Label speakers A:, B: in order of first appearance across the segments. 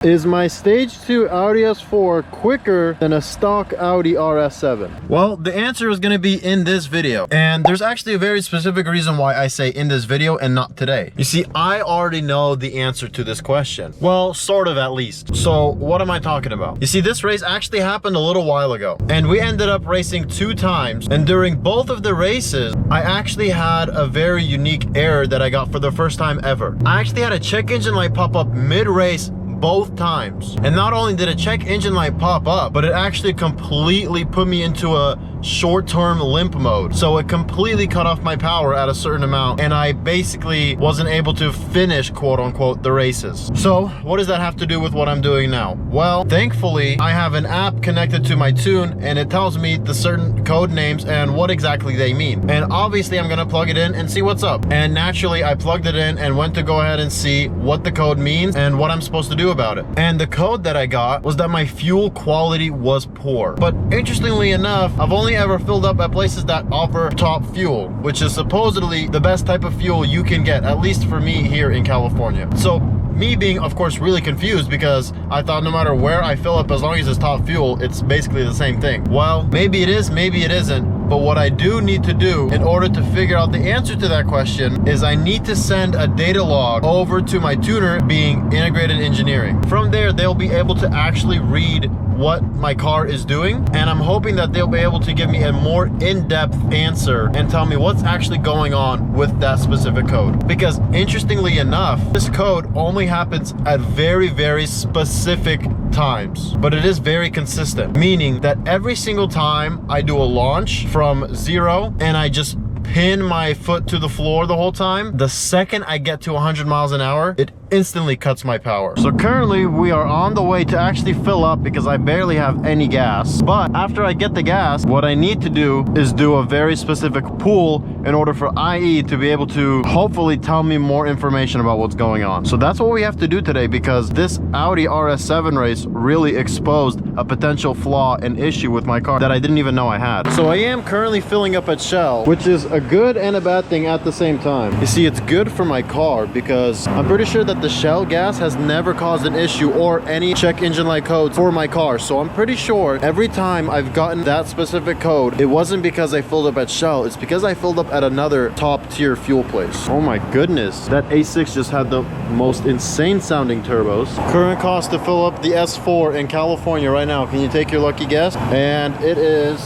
A: Is my stage 2 Audi S4 quicker than a stock Audi RS7? Well, the answer is going to be in this video. And there's actually a very specific reason why I say in this video and not today. You see, I already know the answer to this question. Well, sort of at least. So what am I talking about? You see, this race actually happened a little while ago. And we ended up racing 2 times. And during both of the races, I actually had a very unique error that I got for the first time ever. I actually had a check engine light pop up mid-race both times. And not only did a check engine light pop up, but it actually completely put me into a short-term limp mode. So it completely cut off my power at a certain amount, and I basically wasn't able to finish, quote-unquote, the races. So what does that have to do with what I'm doing now? Well, thankfully, I have an app connected to my tune, and it tells me the certain code names and what exactly they mean. And obviously, I'm gonna plug it in and see what's up. And naturally, I plugged it in and went to go ahead and see what the code means and what I'm supposed to do about it. And the code that I got was that my fuel quality was poor. But interestingly enough, I've only ever filled up at places that offer top fuel, which is supposedly the best type of fuel you can get, at least for me here in California. So me being, of course, really confused because I thought no matter where I fill up, as long as it's top fuel, it's basically the same thing. Well, maybe it is, maybe it isn't. But what I do need to do in order to figure out the answer to that question is I need to send a data log over to my tuner, being Integrated Engineering. From there, they'll be able to actually read what my car is doing, and I'm hoping that they'll be able to give me a more in-depth answer and tell me what's actually going on with that specific code. Because interestingly enough, this code only happens at very, very specific times, but it is very consistent, meaning that every single time I do a launch from 0 and I just pin my foot to the floor the whole time, the second I get to 100 miles an hour, it instantly cuts my power. So currently we are on the way to actually fill up because I barely have any gas. But after I get the gas, what I need to do is do a very specific pull in order for IE to be able to hopefully tell me more information about what's going on. So that's what we have to do today, because this Audi RS7 race really exposed a potential flaw and issue with my car that I didn't even know I had. So I am currently filling up at Shell, which is a good and a bad thing at the same time. You see, it's good for my car because I'm pretty sure that the Shell gas has never caused an issue or any check engine light codes for my car. So I'm pretty sure every time I've gotten that specific code, it wasn't because I filled up at Shell, it's because I filled up at another top tier fuel place. Oh my goodness, that A6 just had the most insane sounding turbos. Current cost to fill up the S4 in California right now, can you take your lucky guess? And it is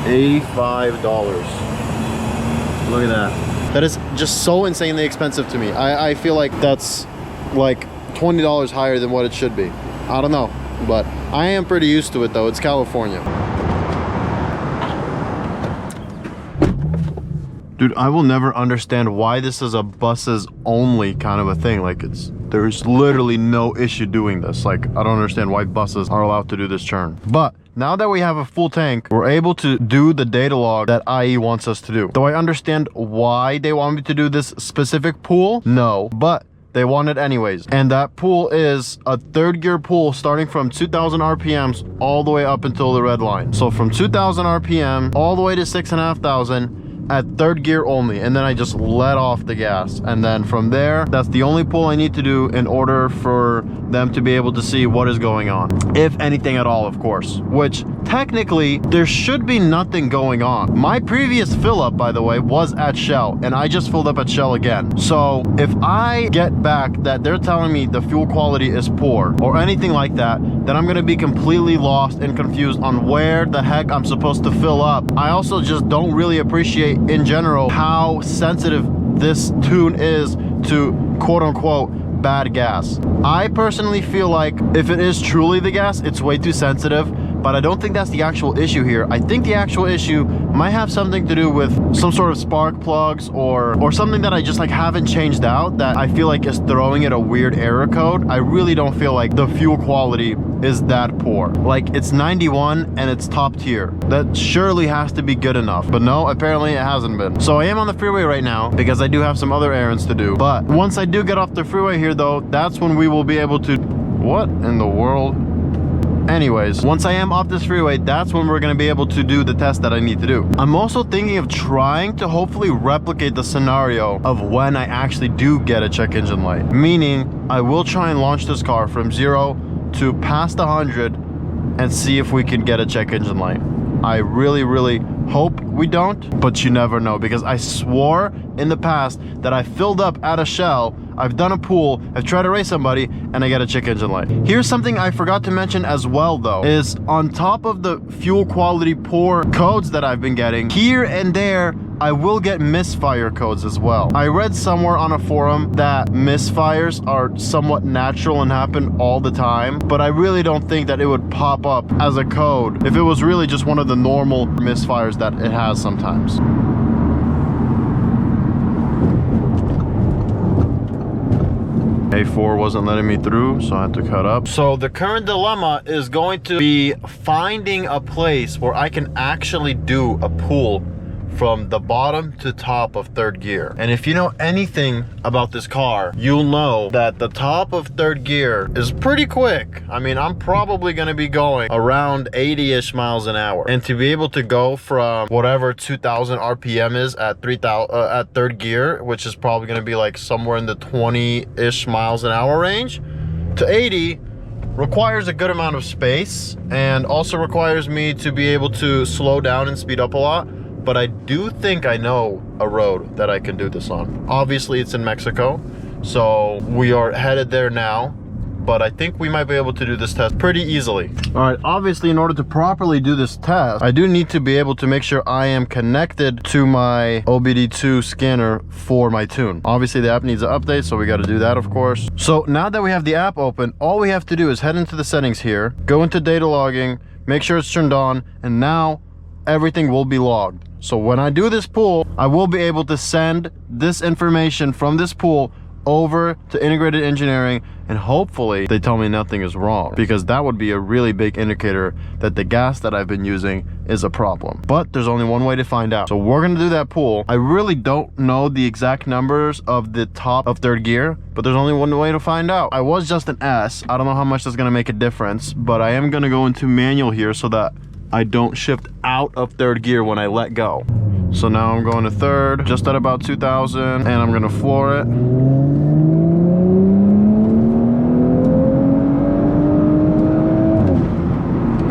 A: $85. Look at that. That is just so insanely expensive to me. I feel like that's like $20 higher than what it should be. I don't know, but I am pretty used to it though. It's California. Dude, I will never understand why this is a buses only kind of a thing. Like, there's literally no issue doing this. Like, I don't understand why buses are allowed to do this churn. But now that we have a full tank, we're able to do the data log that IE wants us to do. Do I understand why they want me to do this specific pull? No, but they want it anyways. And that pull is a 3rd gear pull starting from 2000 RPMs all the way up until the red line. So from 2000 RPM all the way to 6,500 at 3rd gear only, and then I just let off the gas. And then from there, that's the only pull I need to do in order for them to be able to see what is going on, if anything at all, of course, which technically there should be nothing going on. My previous fill up, by the way, was at Shell, and I just filled up at Shell again. So if I get back that they're telling me the fuel quality is poor or anything like that, then I'm gonna be completely lost and confused on where the heck I'm supposed to fill up. I also just don't really appreciate in general how sensitive this tune is to quote-unquote bad gas. I personally feel like if it is truly the gas, it's way too sensitive, but I don't think that's the actual issue here. I think the actual issue might have something to do with some sort of spark plugs or something that I just like haven't changed out that I feel like is throwing it a weird error code. I really don't feel like the fuel quality is that poor. Like, it's 91 and it's top tier. That surely has to be good enough, but no, apparently it hasn't been. So I am on the freeway right now because I do have some other errands to do. But once I do get off the freeway here though, that's when we will be able to... What in the world Anyways, once I am off this freeway, that's when we're gonna be able to do the test that I need to do. I'm also thinking of trying to hopefully replicate the scenario of when I actually do get a check engine light. Meaning, I will try and launch this car from 0 to past 100 and see if we can get a check engine light. I really hope we don't, but you never know, because I swore in the past that I filled up at a Shell, I've done a pool, I've tried to race somebody, and I get a check engine light. Here's something I forgot to mention as well though, is on top of the fuel quality poor codes that I've been getting, here and there, I will get misfire codes as well. I read somewhere on a forum that misfires are somewhat natural and happen all the time, but I really don't think that it would pop up as a code if it was really just one of the normal misfires that it has sometimes. A4 wasn't letting me through, so I had to cut up. So the current dilemma is going to be finding a place where I can actually do a pull from the bottom to top of third gear. And if you know anything about this car, you'll know that the top of third gear is pretty quick. I mean, I'm probably gonna be going around 80-ish miles an hour. And to be able to go from whatever 2000 RPM is at 3000 at third gear, which is probably gonna be like somewhere in the 20-ish miles an hour range, to 80 requires a good amount of space, and also requires me to be able to slow down and speed up a lot. But I do think I know a road that I can do this on. Obviously it's in Mexico, so we are headed there now, but I think we might be able to do this test pretty easily. All right, obviously in order to properly do this test, I do need to be able to make sure I am connected to my OBD2 scanner for my tune. Obviously the app needs an update, so we got to do that, of course. So now that we have the app open, all we have to do is head into the settings here, go into data logging, make sure it's turned on, and now everything will be logged. So when I do this pull, I will be able to send this information from this pull over to integrated engineering, and hopefully they tell me nothing is wrong, because that would be a really big indicator that the gas that I've been using is a problem. But there's only one way to find out. So we're gonna do that pull. I really don't know the exact numbers of the top of third gear, but there's only one way to find out. I was just an S. I don't know how much that's gonna make a difference, but I am gonna go into manual here so that I don't shift out of third gear when I let go. So now I'm going to third, just at about 2000, and I'm gonna floor it.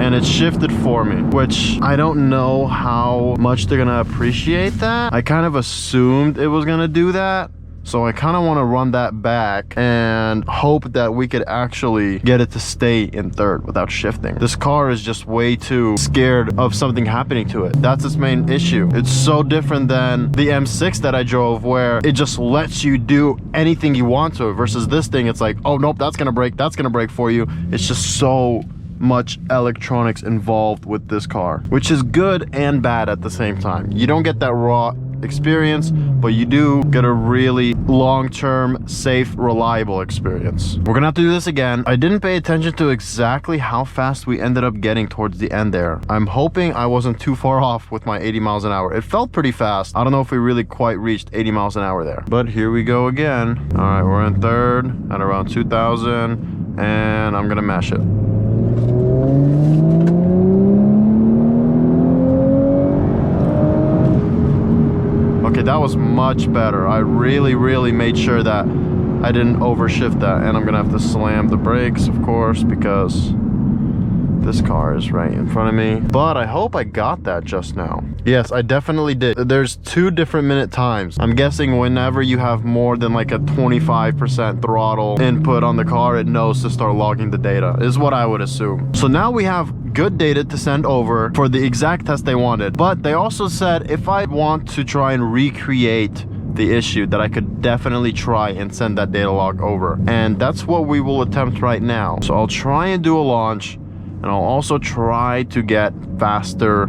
A: And it shifted for me, which I don't know how much they're gonna appreciate that. I kind of assumed it was gonna do that. So I kind of want to run that back and hope that we could actually get it to stay in third without shifting. This car is just way too scared of something happening to it. That's its main issue. It's so different than the M6 that I drove, where it just lets you do anything you want to it, versus this thing, it's like, oh nope, that's gonna break for you. It's just so much electronics involved with this car, which is good and bad at the same time. You don't get that raw experience, but you do get a really long-term, safe, reliable experience. We're gonna have to do this again. I didn't pay attention to exactly how fast we ended up getting towards the end there. I'm hoping I wasn't too far off with my 80 miles an hour. It felt pretty fast. I don't know if we really quite reached 80 miles an hour there, but here we go again. All right, we're in third at around 2000, and I'm gonna mash it. Okay, that was much better. I really made sure that I didn't overshift that, and I'm gonna have to slam the brakes, of course, because this car is right in front of me. But I hope I got that just now. Yes, I definitely did. There's 2 different minute times. I'm guessing whenever you have more than like a 25% throttle input on the car, it knows to start logging the data, is what I would assume. So now we have good data to send over for the exact test they wanted. But they also said if I want to try and recreate the issue, that I could definitely try and send that data log over. And that's what we will attempt right now. So I'll try and do a launch, and I'll also try to get faster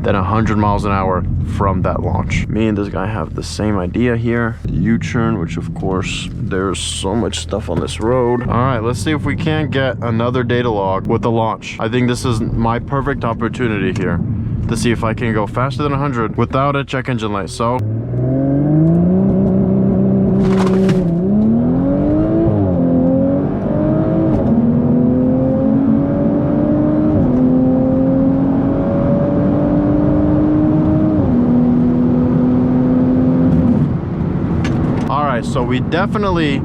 A: than 100 miles an hour from that launch. Me and this guy have the same idea here. U-turn, which of course, there's so much stuff on this road. All right, let's see if we can't get another data log with the launch. I think this is my perfect opportunity here to see if I can go faster than 100 without a check engine light. So So we definitely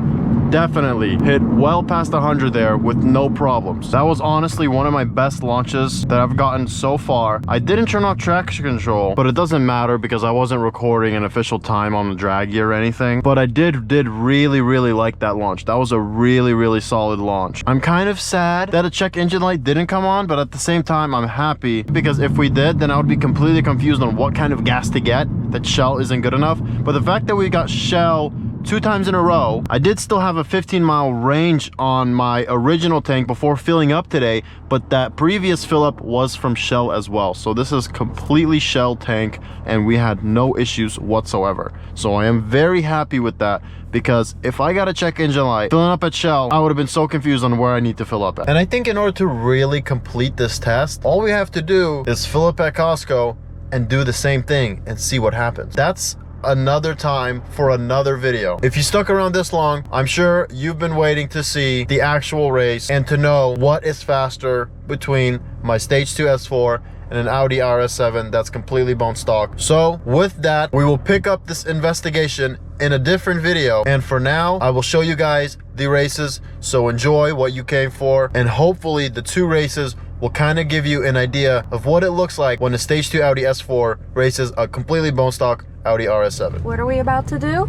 A: hit well past 100 there with no problems. That was honestly one of my best launches that I've gotten so far. I didn't turn off traction control, but it doesn't matter because I wasn't recording an official time on the drag gear or anything. But I did really like that launch. That was a really solid launch. I'm kind of sad that a check engine light didn't come on, but at the same time I'm happy because if we did, then I would be completely confused on what kind of gas to get. That Shell isn't good enough. But the fact that we got Shell 2 times in a row, I did still have a 15-mile range on my original tank before filling up today, but that previous fill up was from Shell as well. So this is completely Shell tank and we had no issues whatsoever. So I am very happy with that because if I got a check engine light filling up at Shell, I would have been so confused on where I need to fill up at. And I think in order to really complete this test, all we have to do is fill up at Costco and do the same thing and see what happens. That's another time for another video. If you stuck around this long, I'm sure you've been waiting to see the actual race and to know what is faster between my Stage 2 S4 and an Audi RS7 that's completely bone stock. So with that, we will pick up this investigation in a different video, and for now I will show you guys the races. So enjoy what you came for, and hopefully the 2 races will kind of give you an idea of what it looks like when a Stage 2 Audi S4 races a completely bone stock Audi RS7.
B: What are we about to do?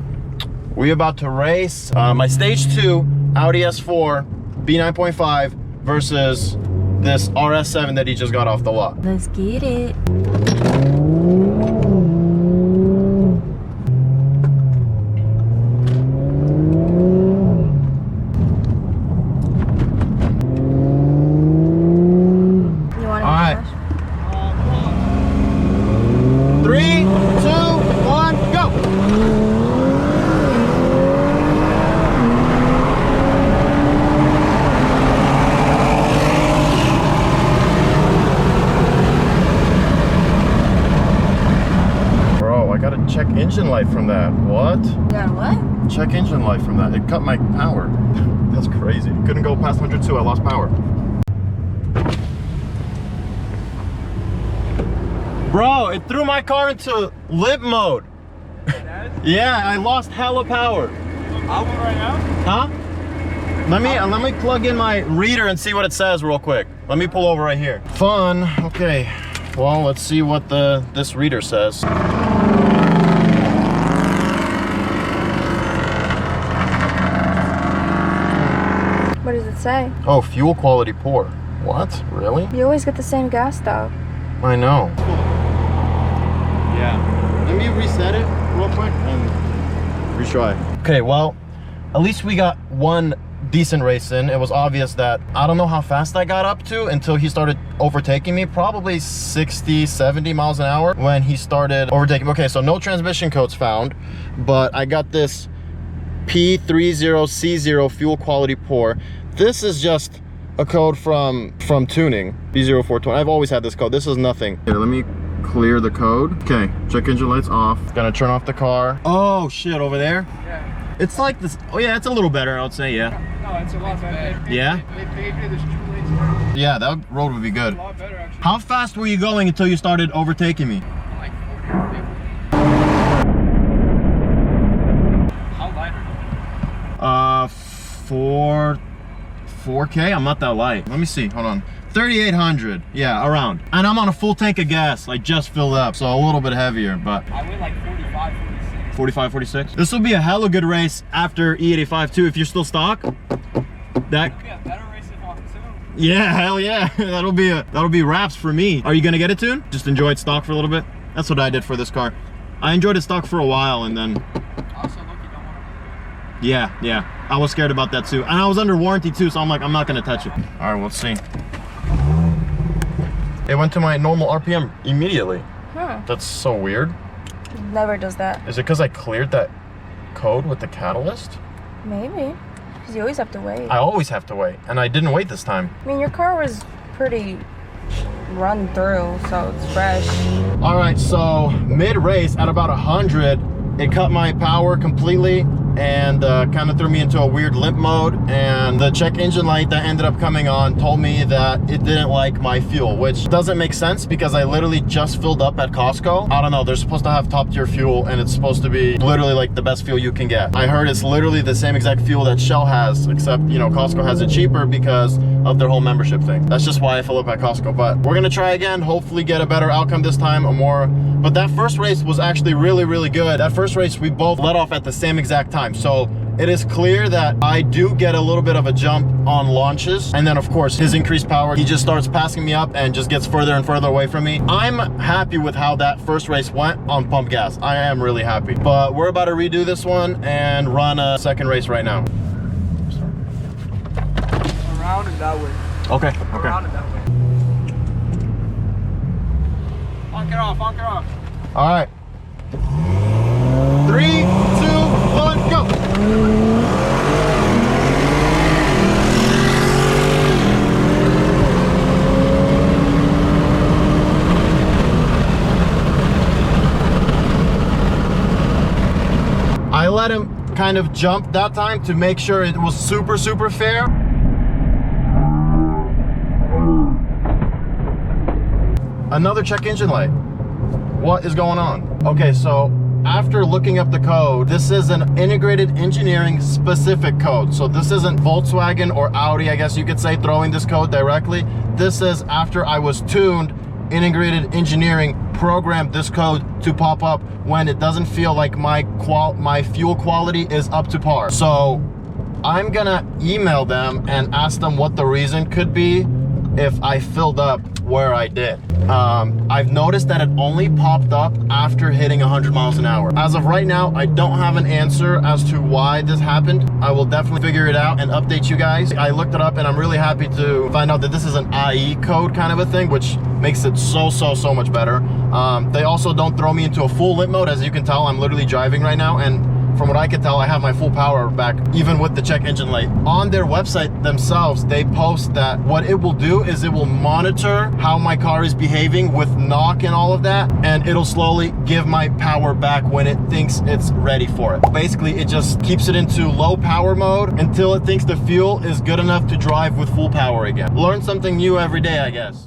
A: We're about to race my Stage 2 Audi S4 B9.5 versus this RS7 that he just got off the lot.
B: Let's get it.
A: Check engine light from that. What?
B: Yeah, what?
A: Check engine light from that. It cut my power. That's crazy. Couldn't go past 102. I lost power. Bro, it threw my car into limp mode. Yeah, I lost hella power.
C: Out right now?
A: Huh? Let me plug in my reader and see what it says real quick. Let me pull over right here. Fun. Okay. Well, let's see what this reader says.
B: What does it say?
A: Oh, fuel quality poor. What? Really?
B: You always get the same gas though.
A: I know. Yeah. Let me reset it real quick and retry. Okay, well, at least we got one decent race in. It was obvious that I don't know how fast I got up to until he started overtaking me, probably 60, 70 miles an hour when he started overtaking me. Okay, so no transmission codes found, but I got this P30C0 fuel quality poor. This is just a code from tuning, B0420. I've always had this code. This is nothing. Here, let me clear the code. Okay, check engine lights off. Gonna turn off the car. Oh shit, over there?
C: Yeah.
A: It's like this. Oh yeah, it's a little better, I would say, yeah.
C: No, it's a lot better.
A: Yeah?
C: They gave you this 2 lanes there.
A: Yeah, that road would be good.
C: A lot better, actually.
A: How fast were you going until you started overtaking me?
C: Like 40 or 50. How light are you? 4K? I'm not that light. Let me see, hold on. 3,800, yeah, around. And I'm on a full tank of gas, like just filled up, so a little bit heavier, but. I went like 45, 46.
A: 45, 46? This will be a hella good race after E85 too, if you're still stock. That
C: It'll be a better race if I'm soon.
A: Yeah, hell yeah. that'll be wraps for me. Are you gonna get it tuned? Just enjoy it stock for a little bit? That's what I did for this car. I enjoyed it stock for a while and then.
C: Also, look, you don't want to.
A: Yeah. I was scared about that too. And I was under warranty too, so I'm like, I'm not gonna touch it. All right, let's see. It went to my normal RPM immediately.
B: Huh.
A: That's so weird.
B: Never does that.
A: Is it because I cleared that code with the catalyst?
B: Maybe. Because you always have to wait.
A: I always have to wait, and I didn't wait this time.
B: I mean, your car was pretty run through, so it's fresh.
A: All right, so mid-race at about 100, it cut my power completely. and kind of threw me into a weird limp mode. And the check engine light that ended up coming on told me that it didn't like my fuel, which doesn't make sense because I literally just filled up at Costco. I don't know, they're supposed to have top tier fuel and it's supposed to be literally like the best fuel you can get. I heard it's literally the same exact fuel that Shell has, except, you know, Costco has it cheaper because of their whole membership thing. That's just why I fill up at Costco. But we're gonna try again, hopefully get a better outcome this time, or more. But that first race was actually really, really good. That first race, we both let off at the same exact time. So it is clear that I do get a little bit of a jump on launches. And then of course, his increased power, he just starts passing me up and just gets further and further away from me. I'm happy with how that first race went on pump gas. I am really happy. But we're about to redo this one and run a second race right now.
D: Around and that way.
A: Okay, okay.
D: Around and that way. Honk it off, honk it off.
A: All right. 3, 2, 1, go. I let him kind of jump that time to make sure it was super, super fair. Another check engine light. What is going on? Okay, so after looking up the code, this is an integrated engineering specific code. So this isn't Volkswagen or Audi, I guess you could say, throwing this code directly. This is after I was tuned, integrated engineering programmed this code to pop up when it doesn't feel like my fuel quality is up to par. So I'm gonna email them and ask them what the reason could be if I filled up where I did. I've noticed that it only popped up after hitting 100 miles an hour. As of right now, I don't have an answer as to why this happened. I will definitely figure it out and update you guys. I looked it up and I'm really happy to find out that this is an IE code kind of a thing, which makes it so much better. They also don't throw me into a full limp mode. As you can tell, I'm literally driving right now, and from what I can tell, I have my full power back, even with the check engine light. On their website themselves, they post that what it will do is it will monitor how my car is behaving with knock and all of that, and it'll slowly give my power back when it thinks it's ready for it. Basically, it just keeps it into low power mode until it thinks the fuel is good enough to drive with full power again. Learn something new every day, I guess.